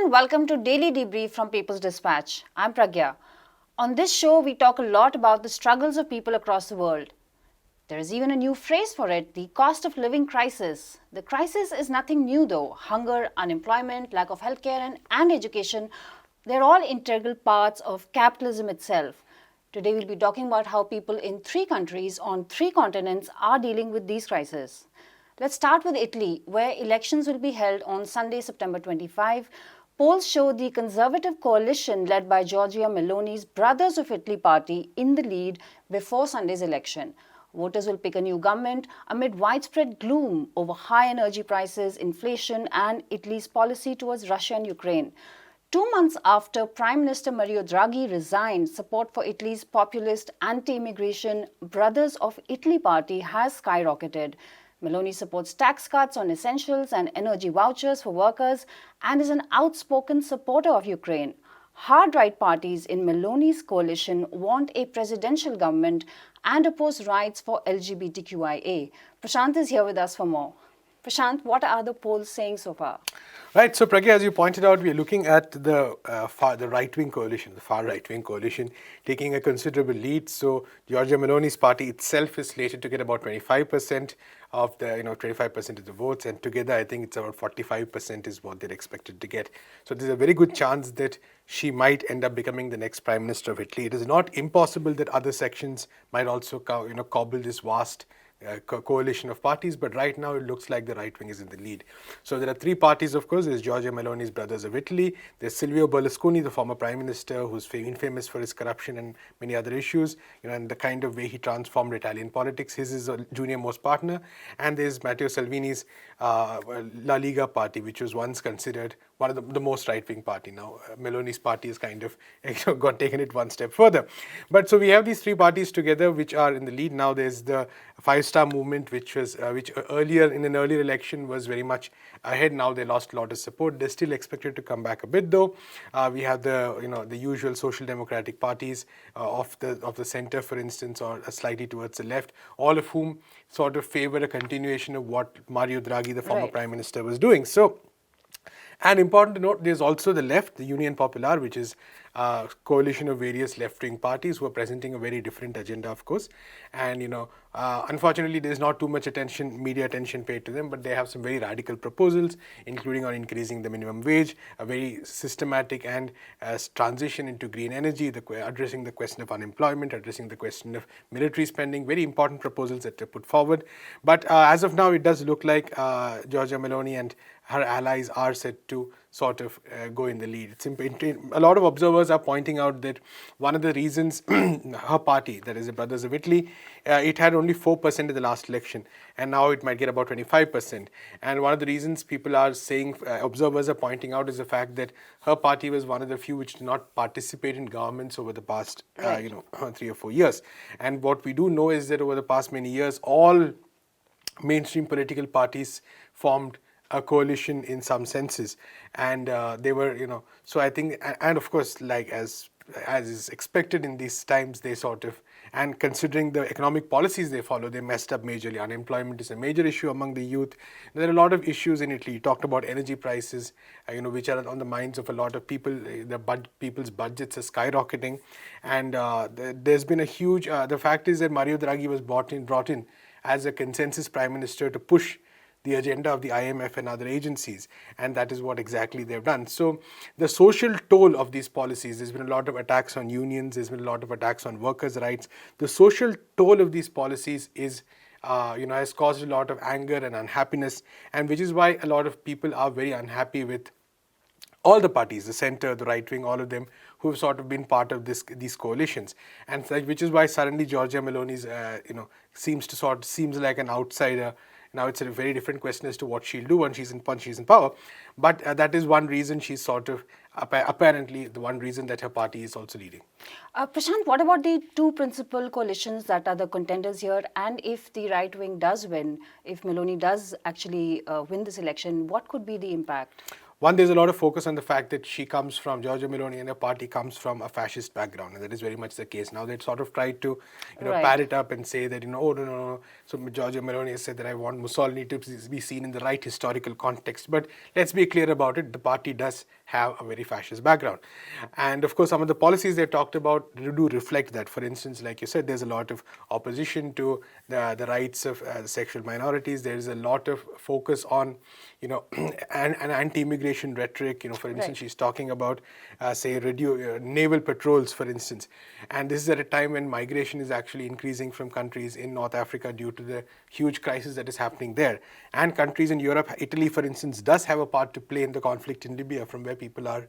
everyone, welcome to Daily Debrief from People's Dispatch. I'm Pragya. On this show, we talk a lot about the struggles of people across the world. There is even a new phrase for it, the cost of living crisis. The crisis is nothing new though. Hunger, unemployment, lack of healthcare and education, they're all integral parts of capitalism itself. Today we'll be talking about how people in 3 countries on 3 continents are dealing with these crises. Let's start with Italy, where elections will be held on Sunday, September 25. Polls show the Conservative coalition led by Giorgia Meloni's Brothers of Italy party in the lead before Sunday's election. Voters will pick a new government amid widespread gloom over high energy prices, inflation, and Italy's policy towards Russia and Ukraine. 2 months after Prime Minister Mario Draghi resigned, support for Italy's populist anti-immigration Brothers of Italy party has skyrocketed. Meloni supports tax cuts on essentials and energy vouchers for workers and is an outspoken supporter of Ukraine. Hard-right parties in Meloni's coalition want a presidential government and oppose rights for LGBTQIA. Prashant is here with us for more. Prashant, what are the polls saying so far? Right, so Pragya, as you pointed out, we are looking at the right-wing coalition, the far right-wing coalition, taking a considerable lead. So Giorgia Meloni's party itself is slated to get about 25% of the 25% of the votes, and together I think it's about 45% is what they're expected to get. So there's a very good chance that she might end up becoming the next Prime Minister of Italy. It is not impossible that other sections might also cobble this vast coalition of parties, but right now it looks like the right wing is in the lead. So there are 3 parties, of course. There's Giorgia Meloni's Brothers of Italy. There's Silvio Berlusconi, the former prime minister, who's infamous for his corruption and many other issues, and the kind of way he transformed Italian politics. His is a junior most partner. And there's Matteo Salvini's La Liga party, which was once considered one of the most right-wing party. Now Meloni's party has kind of taken it one step further. But so we have these 3 parties together which are in the lead. Now there's the Five Star Movement, which earlier in an earlier election was very much ahead. Now they lost a lot of support. They're still expected to come back a bit though. We have the usual social democratic parties of the center, for instance, or slightly towards the left, all of whom sort of favor a continuation of what Mario Draghi, the former prime minister, was doing. So. And important to note, there's also the left, the Union Popular, which is a coalition of various left-wing parties who are presenting a very different agenda, of course. And, unfortunately, there's not too much media attention paid to them, but they have some very radical proposals, including on increasing the minimum wage, a very systematic and transition into green energy, addressing the question of unemployment, addressing the question of military spending, very important proposals that they put forward. But as of now, it does look like Giorgia Meloni and her allies are set to sort of go in the lead. A lot of observers are pointing out that one of the reasons her party, that is the Brothers of Italy, it had only 4% in the last election, and now it might get about 25%. And one of the reasons people are saying, observers are pointing out, is the fact that her party was one of the few which did not participate in governments over the past 3 or 4 years. And what we do know is that over the past many years, all mainstream political parties formed a coalition in some senses, and they were, so I think, and of course, like as is expected in these times, they sort of, and considering the economic policies they follow, they messed up majorly. Unemployment is a major issue among the youth. There are a lot of issues in Italy. You talked about energy prices, which are on the minds of a lot of people. People's budgets are skyrocketing, and there's been a huge. The fact is that Mario Draghi was brought in as a consensus prime minister to push the agenda of the IMF and other agencies, and that is what exactly they've done. So the social toll of these policies, there's been a lot of attacks on unions, there's been a lot of attacks on workers' rights. The social toll of these policies is has caused a lot of anger and unhappiness, and which is why a lot of people are very unhappy with all the parties, the center, the right wing, all of them, who have sort of been part of these coalitions, and which is why suddenly Giorgia Meloni's seems like an outsider. Now it's a very different question as to what she'll do when she's in power, but that is one reason she's sort of apparently the one reason that her party is also leading. Prashant, what about the 2 principal coalitions that are the contenders here? And if the right wing does win, if Meloni does actually win this election, what could be the impact? One, there's a lot of focus on the fact that she comes from, Giorgia Meloni and her party comes from a fascist background, and that is very much the case. Now they sort of tried to, Right. pad it up and say that, oh, no, no, no. So Giorgia Meloni has said that I want Mussolini to be seen in the right historical context. But let's be clear about it, the party does have a very fascist background. And of course, some of the policies they talked about do reflect that. For instance, like you said, there's a lot of opposition to the rights of sexual minorities. There's a lot of focus on, an anti-immigration rhetoric. For instance, Right. she's talking about, say, naval patrols, for instance. And this is at a time when migration is actually increasing from countries in North Africa due to the huge crisis that is happening there. And countries in Europe, Italy, for instance, does have a part to play in the conflict in Libya, from where people are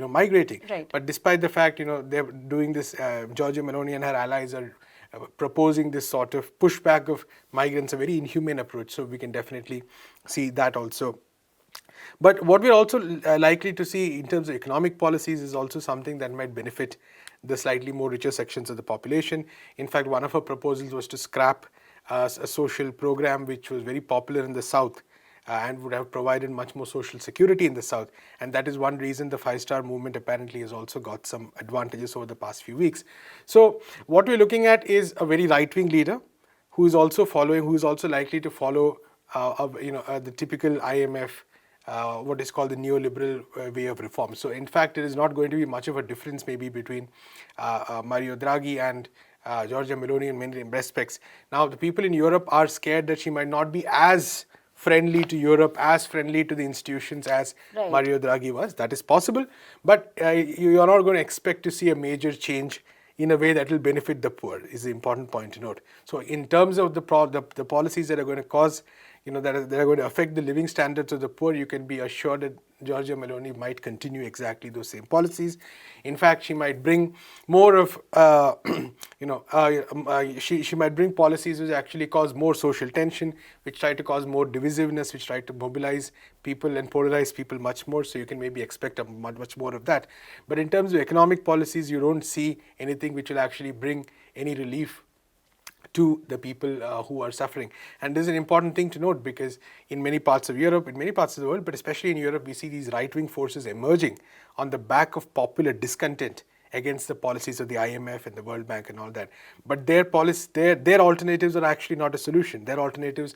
migrating. Right. But despite the fact, they're doing this, Giorgia Meloni and her allies are proposing this sort of pushback of migrants, a very inhumane approach. So we can definitely see that also. But what we're also likely to see in terms of economic policies is also something that might benefit the slightly more richer sections of the population. In fact, one of her proposals was to scrap a social program which was very popular in the South, and would have provided much more social security in the South. And that is one reason the Five-Star Movement apparently has also got some advantages over the past few weeks. So what we're looking at is a very right-wing leader who is also likely to follow the typical IMF, what is called the neoliberal way of reform. So in fact, there is not going to be much of a difference maybe between Mario Draghi and Giorgia Meloni in many respects. Now, the people in Europe are scared that she might not be as friendly to Europe, as friendly to the institutions as Right. Mario Draghi was. That is possible, but you are not going to expect to see a major change in a way that will benefit the poor, is the important point to note. So in terms of the policies that are going to cause, that are going to affect the living standards of the poor, you can be assured that Giorgia Meloni might continue exactly those same policies. In fact, she might bring more of, she might bring policies which actually cause more social tension, which try to cause more divisiveness, which try to mobilize people and polarize people much more. So you can maybe expect much more of that. But in terms of economic policies, you don't see anything which will actually bring any relief to the people who are suffering. And this is an important thing to note, because in many parts of Europe, in many parts of the world, but especially in Europe, we see these right-wing forces emerging on the back of popular discontent against the policies of the IMF and the World Bank and all that. But their alternatives are actually not a solution. Their alternatives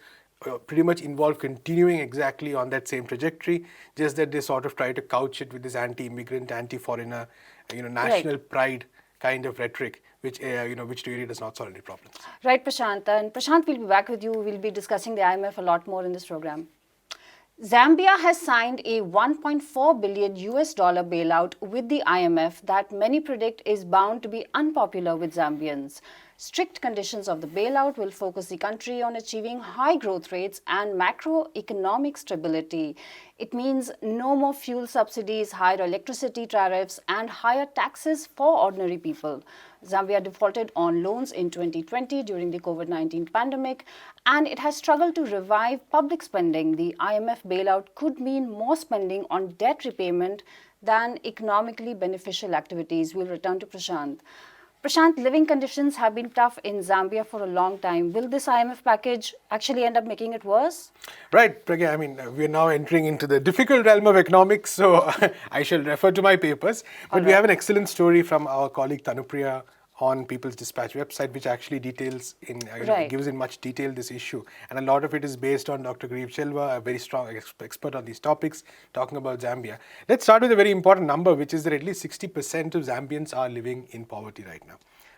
pretty much involve continuing exactly on that same trajectory, just that they sort of try to couch it with this anti-immigrant, anti-foreigner, national pride kind of rhetoric, which really does not solve any problems. Right, Prashant. And Prashant, we'll be back with you. We'll be discussing the IMF a lot more in this program. Zambia has signed a $1.4 billion bailout with the IMF that many predict is bound to be unpopular with Zambians. Strict conditions of the bailout will focus the country on achieving high growth rates and macroeconomic stability. It means no more fuel subsidies, higher electricity tariffs, and higher taxes for ordinary people. Zambia defaulted on loans in 2020 during the COVID-19 pandemic, and it has struggled to revive public spending. The IMF bailout could mean more spending on debt repayment than economically beneficial activities. We'll return to Prashant. Prashant, living conditions have been tough in Zambia for a long time. Will this IMF package actually end up making it worse? Right, Pragya. I mean, we're now entering into the difficult realm of economics, so I shall refer to my papers. But we have an excellent story from our colleague Tanupriya on People's Dispatch website, which actually details gives in much detail this issue. And a lot of it is based on Dr. Grieve Chelva, a very strong expert on these topics, talking about Zambia. Let's start with a very important number, which is that at least 60% of Zambians are living in poverty right now.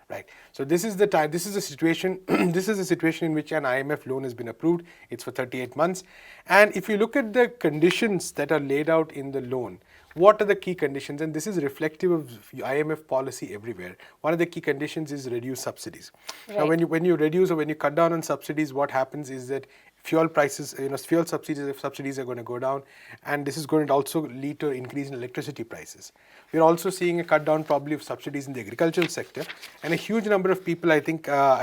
Right. So this is the time. This is a situation. This is a situation in which an IMF loan has been approved. It's for 38 months, and if you look at the conditions that are laid out in the loan, what are the key conditions? And this is reflective of IMF policy everywhere. One of the key conditions is reduce subsidies. Right. Now, when you reduce or when you cut down on subsidies, what happens is that fuel prices, fuel subsidies are going to go down, and this is going to also lead to an increase in electricity prices. We're also seeing a cut down probably of subsidies in the agricultural sector, and a huge number of people, I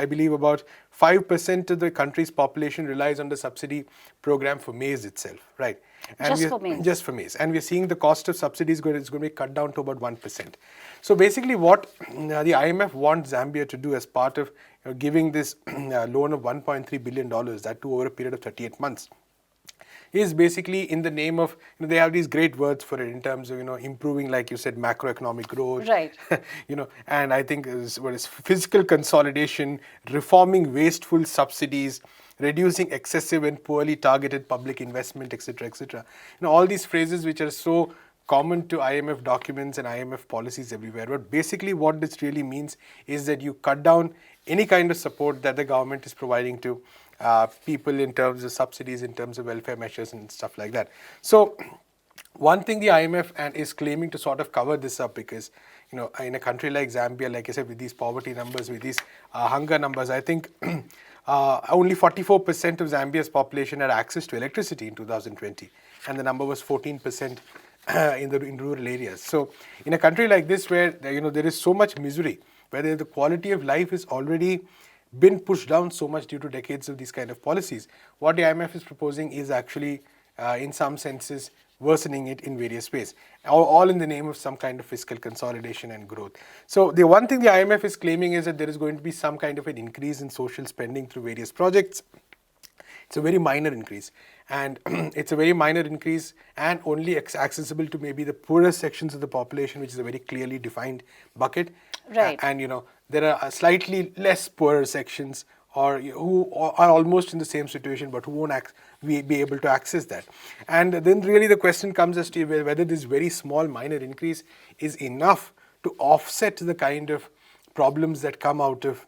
believe about 5% of the country's population relies on the subsidy program for maize itself, right? And just for maize. And we're seeing the cost of subsidies is going to be cut down to about 1%. So basically what the IMF wants Zambia to do as part of giving this loan of $1.3 billion, that too over a period of 38 months, is basically in the name of, they have these great words for it in terms of, improving, like you said, macroeconomic growth. Right. And I think what is fiscal consolidation, reforming wasteful subsidies, reducing excessive and poorly targeted public investment, etc., etc. All these phrases which are so common to IMF documents and IMF policies everywhere. But basically what this really means is that you cut down any kind of support that the government is providing to people in terms of subsidies, in terms of welfare measures and stuff like that. So one thing the IMF is claiming to sort of cover this up, because in a country like Zambia, like I said, with these poverty numbers, with these hunger numbers, I think only 44% of Zambia's population had access to electricity in 2020, and the number was 14% in rural areas. So in a country like this, where there is so much misery, where the quality of life is already been pushed down so much due to decades of these kind of policies, what the IMF is proposing is actually, in some senses, worsening it in various ways, all in the name of some kind of fiscal consolidation and growth. So the one thing the IMF is claiming is that there is going to be some kind of an increase in social spending through various projects. It's a very minor increase, and it's a very minor increase and only accessible to maybe the poorest sections of the population, which is a very clearly defined bucket. Right. And there are slightly less poorer sections, or who are almost in the same situation but who won't be able to access that. And then really the question comes as to whether this very small minor increase is enough to offset the kind of problems that come out of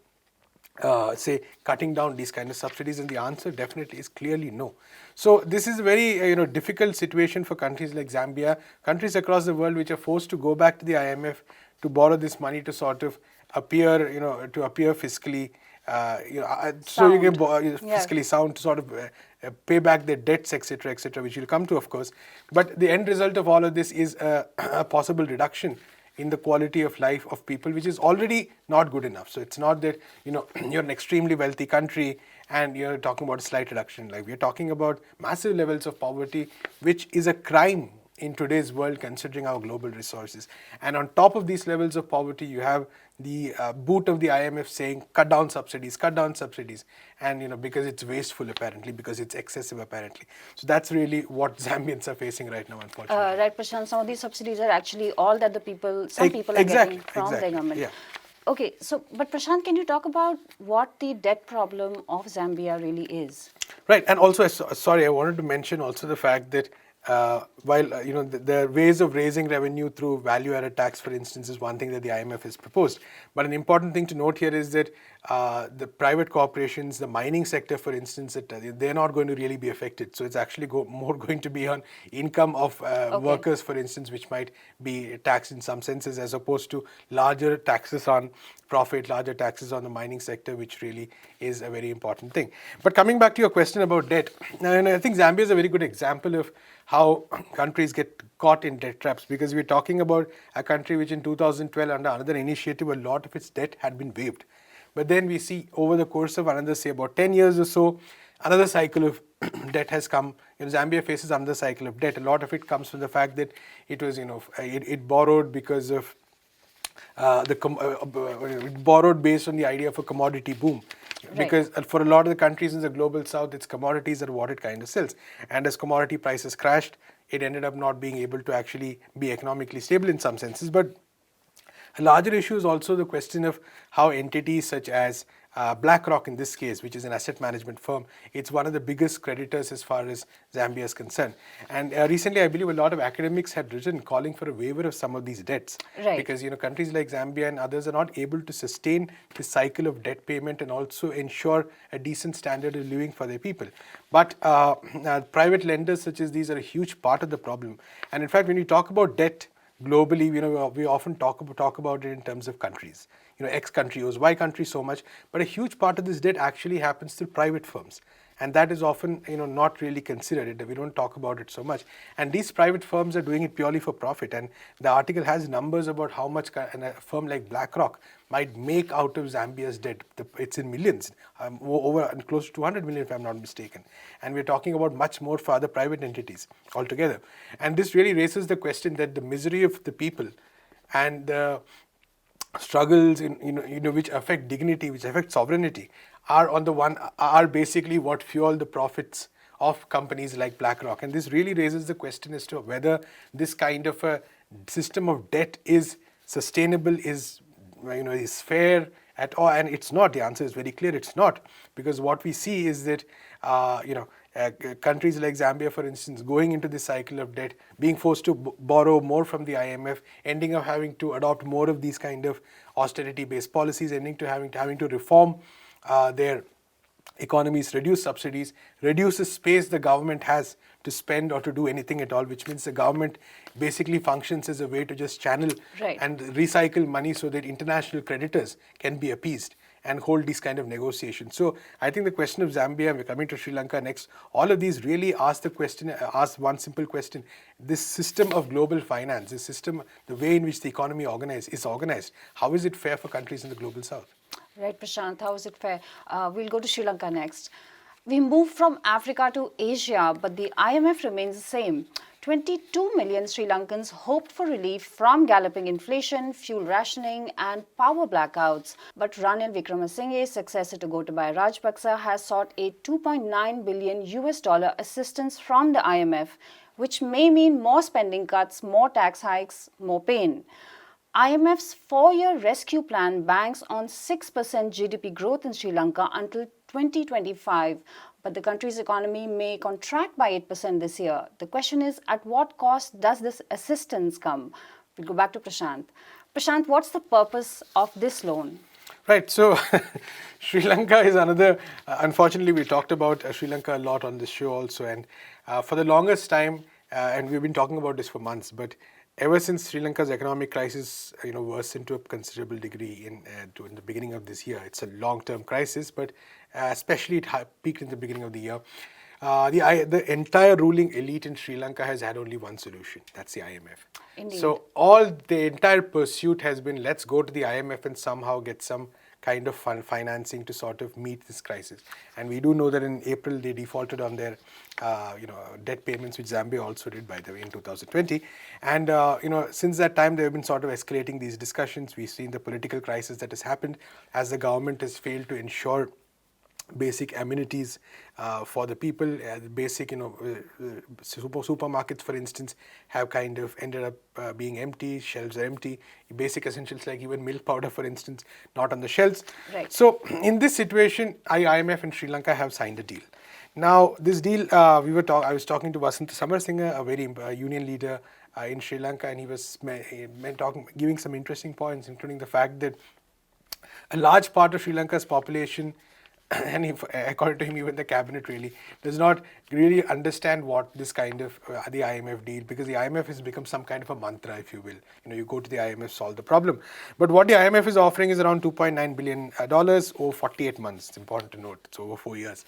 say cutting down these kind of subsidies, and the answer definitely is clearly no. So this is a very difficult situation for countries like Zambia, countries across the world which are forced to go back to the IMF to borrow this money to sort of appear fiscally so you can fiscally sound, to sort of pay back their debts, etc., etc., which we'll come to, of course. But the end result of all of this is a possible reduction in the quality of life of people, which is already not good enough. So it's not that you're an extremely wealthy country and you're talking about a slight reduction in life. We're talking about massive levels of poverty, which is a crime in today's world, considering our global resources. And on top of these levels of poverty, you have the boot of the IMF saying cut down subsidies, and because it's wasteful apparently, because it's excessive apparently. So that's really what Zambians are facing right now, unfortunately. Right, Prashant. Some of these subsidies are actually all that some people are getting from the government. Yeah. Okay, so but Prashant, can you talk about what the debt problem of Zambia really is? Right, and also, sorry, I wanted to mention also the fact that while the ways of raising revenue through value-added tax, for instance, is one thing that the IMF has proposed. But an important thing to note here is that the private corporations, the mining sector, for instance, that they're not going to really be affected. So it's actually more going to be on income of workers, for instance, which might be taxed in some senses, as opposed to larger taxes on profit, larger taxes on the mining sector, which really is a very important thing. But coming back to your question about debt, and I think Zambia is a very good example of how countries get caught in debt traps, because we're talking about a country which in 2012, under another initiative, a lot of its debt had been waived. But then we see over the course of another, say, about 10 years or so, another cycle of debt has come. Zambia faces another cycle of debt. A lot of it comes from the fact that it was, it borrowed because of it borrowed based on the idea of a commodity boom. Right. Because for a lot of the countries in the global south, it's commodities are what it kind of sells. And as commodity prices crashed, it ended up not being able to actually be economically stable in some senses. But a larger issue is also the question of how entities such as BlackRock, in this case, which is an asset management firm, it's one of the biggest creditors as far as Zambia is concerned. And recently, I believe a lot of academics had written calling for a waiver of some of these debts. Right. Because countries like Zambia and others are not able to sustain the cycle of debt payment and also ensure a decent standard of living for their people. But private lenders such as these are a huge part of the problem. And in fact, when you talk about debt globally, we often talk about it in terms of countries. X country owes Y country so much, but a huge part of this debt actually happens through private firms. And that is often, not really considered. We don't talk about it so much. And these private firms are doing it purely for profit. And the article has numbers about how much a firm like BlackRock might make out of Zambia's debt. It's in millions, over close to 200 million if I'm not mistaken. And we're talking about much more for other private entities altogether. And this really raises the question that the misery of the people and the struggles which affect dignity, which affect sovereignty, are basically what fuel the profits of companies like BlackRock. And this really raises the question as to whether this kind of a system of debt is sustainable, is fair at all. And it's not. The answer is very clear. It's not, because what we see is that countries like Zambia, for instance, going into this cycle of debt, being forced to borrow more from the IMF, ending up having to adopt more of these kind of austerity-based policies, ending to having to reform their economies, reduce subsidies, reduce the space the government has to spend or to do anything at all, which means the government basically functions as a way to just channel and recycle money so that international creditors can be appeased and hold these kind of negotiations. So I think the question of Zambia, we're coming to Sri Lanka next, all of these really ask one simple question. This system of global finance, this system, the way in which the economy is organized, how is it fair for countries in the global south? Right, Prashant, how is it fair? We'll go to Sri Lanka next. We moved from Africa to Asia, but the IMF remains the same. 22 million Sri Lankans hoped for relief from galloping inflation, fuel rationing, and power blackouts. But Ranil Wickremesinghe, successor to Gotabaya Rajapaksa, has sought a $2.9 billion US assistance from the IMF, which may mean more spending cuts, more tax hikes, more pain. IMF's 4-year rescue plan banks on 6% GDP growth in Sri Lanka until 2025, but the country's economy may contract by 8% this year. The question is, at what cost does this assistance come? We'll go back to Prashant. Prashant, what's the purpose of this loan? Right, so Sri Lanka is another, unfortunately we talked about Sri Lanka a lot on this show also, and for the longest time, and we've been talking about this for months, but ever since Sri Lanka's economic crisis, worsened to a considerable degree in the beginning of this year. It's a long-term crisis, but especially it peaked in the beginning of the year. The entire ruling elite in Sri Lanka has had only one solution. That's the IMF. Indeed. So the entire pursuit has been, let's go to the IMF and somehow get some kind of financing to sort of meet this crisis. And we do know that in April they defaulted on their debt payments, which Zambia also did, by the way, in 2020. And since that time they have been sort of escalating these discussions. We've seen the political crisis that has happened as the government has failed to ensure basic amenities for the people. Basic, supermarkets, for instance, have kind of ended up being empty. Shelves are empty. Basic essentials like even milk powder, for instance, not on the shelves. Right. So in this situation, IMF and Sri Lanka have signed a deal. Now, this deal, I was talking to Vasanta Samarasinghe, a very union leader in Sri Lanka, and he was giving some interesting points, including the fact that a large part of Sri Lanka's population, and according to him, even the cabinet really does not really understand what this kind of the IMF deal, because the IMF has become some kind of a mantra, if you will. You go to the IMF, solve the problem. But what the IMF is offering is around $2.9 billion over 48 months. It's important to note. It's over 4 years.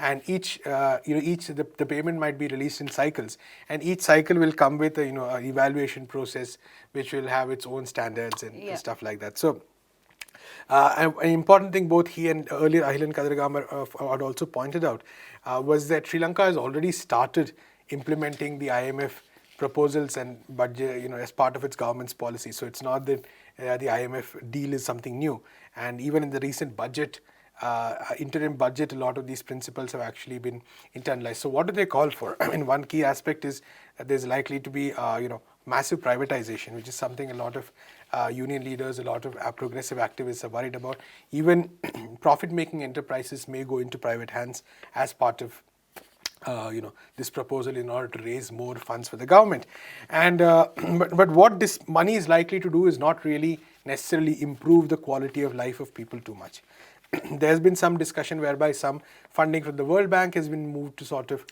And the payment might be released in cycles, and each cycle will come with an evaluation process, which will have its own standards and stuff like that. So. An important thing both he and earlier Ahilan Kadargamar had also pointed out was that Sri Lanka has already started implementing the IMF proposals and budget, as part of its government's policy. So it's not that the IMF deal is something new. And even in the recent budget, interim budget, a lot of these principles have actually been internalized. So what do they call for? I mean, one key aspect is that there's likely to be, massive privatization, which is something a lot of union leaders, a lot of progressive activists are worried about. Even profit-making enterprises may go into private hands as part of this proposal in order to raise more funds for the government. And but what this money is likely to do is not really necessarily improve the quality of life of people too much. There's been some discussion whereby some funding from the World Bank has been moved to sort of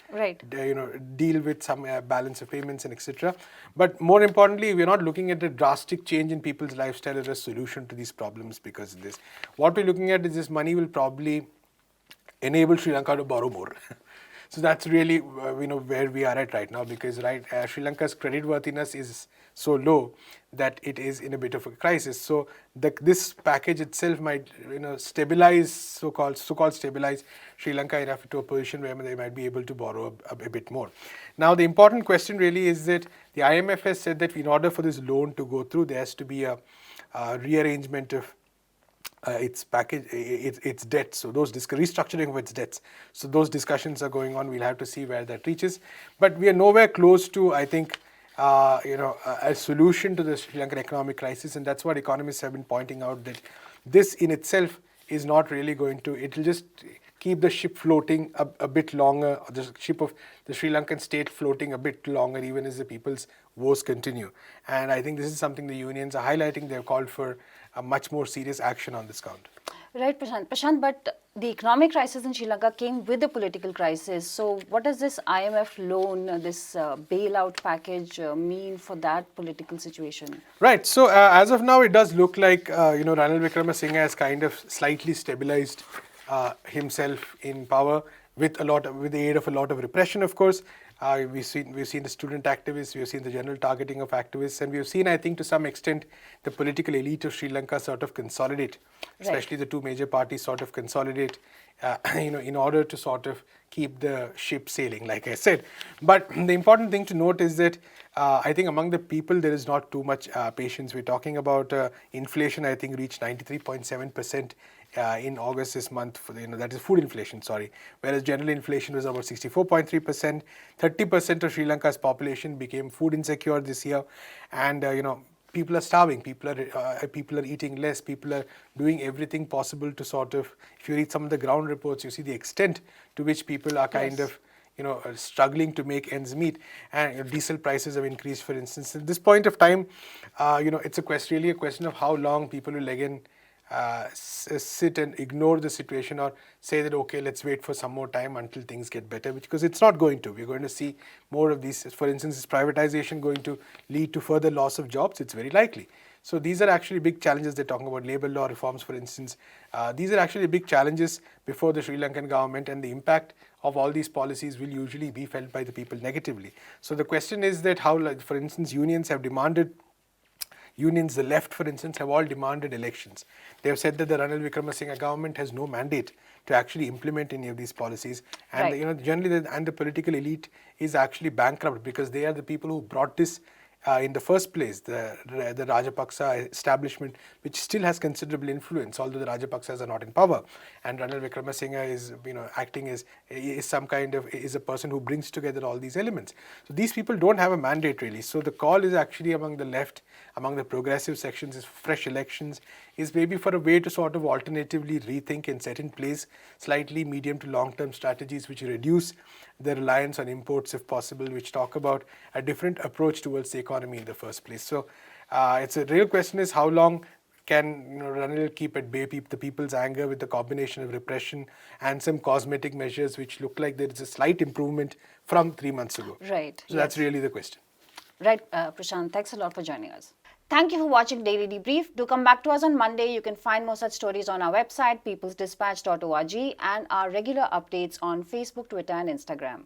deal with some balance of payments and etc. But more importantly, we're not looking at a drastic change in people's lifestyle as a solution to these problems because of this. What we're looking at is this money will probably enable Sri Lanka to borrow more. So that's really where we are at right now, because Sri Lanka's creditworthiness is so low that it is in a bit of a crisis. So this package itself might stabilize, so-called stabilize Sri Lanka enough to a position where they might be able to borrow a bit more. Now the important question really is that the IMF has said that in order for this loan to go through, there has to be a rearrangement of its package, its debts, so those restructuring of its debts. So those discussions are going on. We'll have to see where that reaches, but we are nowhere close to, I think, a solution to the Sri Lankan economic crisis, and that's what economists have been pointing out, that this in itself is not really going to. It will just keep the ship floating a bit longer, or the ship of the Sri Lankan state floating a bit longer, even as the people's woes continue. And I think this is something the unions are highlighting. They've called for a much more serious action on this count. Right, Prashant. Prashant, but the economic crisis in Sri Lanka came with the political crisis. So what does this IMF loan, this bailout package mean for that political situation? Right. So as of now, it does look like Ranil Wickremesinghe has kind of slightly stabilized himself in power with the aid of a lot of repression, of course. We've seen the student activists, we've seen the general targeting of activists, and we've seen, I think, to some extent, the political elite of Sri Lanka sort of consolidate, especially the two major parties sort of consolidate, in order to sort of keep the ship sailing, like I said. But the important thing to note is that I think among the people there is not too much patience. We're talking about inflation, I think, reached 93.7% in August this month, that is food inflation, sorry, whereas general inflation was about 64.3%. 30% of Sri Lanka's population became food insecure this year, and people are starving, people are eating less, people are doing everything possible to sort of, if you read some of the ground reports, you see the extent to which people are kind of struggling to make ends meet, and diesel prices have increased, for instance. At this point of time, it's really a question of how long people will again sit and ignore the situation, or say that, okay, let's wait for some more time until things get better, because it's not going to. We're going to see more of these. For instance, is privatization going to lead to further loss of jobs? It's very likely. So these are actually big challenges. They're talking about labor law reforms, for instance. These are actually big challenges before the Sri Lankan government, and the impact of all these policies will usually be felt by the people negatively. So the question is that how, for instance, unions, the left, for instance, have all demanded elections. They have said that the Ranil Wickremesinghe government has no mandate to actually implement any of these policies, and generally, the political elite is actually bankrupt, because they are the people who brought this in the first place, the Rajapaksa establishment, which still has considerable influence, although the Rajapaksas are not in power, and Ranil Wickremesinghe is acting as is a person who brings together all these elements. So these people don't have a mandate really. So the call is actually among the left, among the progressive sections, is fresh elections, is maybe for a way to sort of alternatively rethink and set in place slightly medium to long-term strategies which reduce the reliance on imports if possible, which talk about a different approach towards the economy in the first place. So it's a real question is how long can Ranil keep at bay the people's anger with the combination of repression and some cosmetic measures which look like there is a slight improvement from 3 months ago. Right. So that's really the question. Right, Prashant, thanks a lot for joining us. Thank you for watching Daily Debrief. Do come back to us on Monday. You can find more such stories on our website, peoplesdispatch.org, and our regular updates on Facebook, Twitter, and Instagram.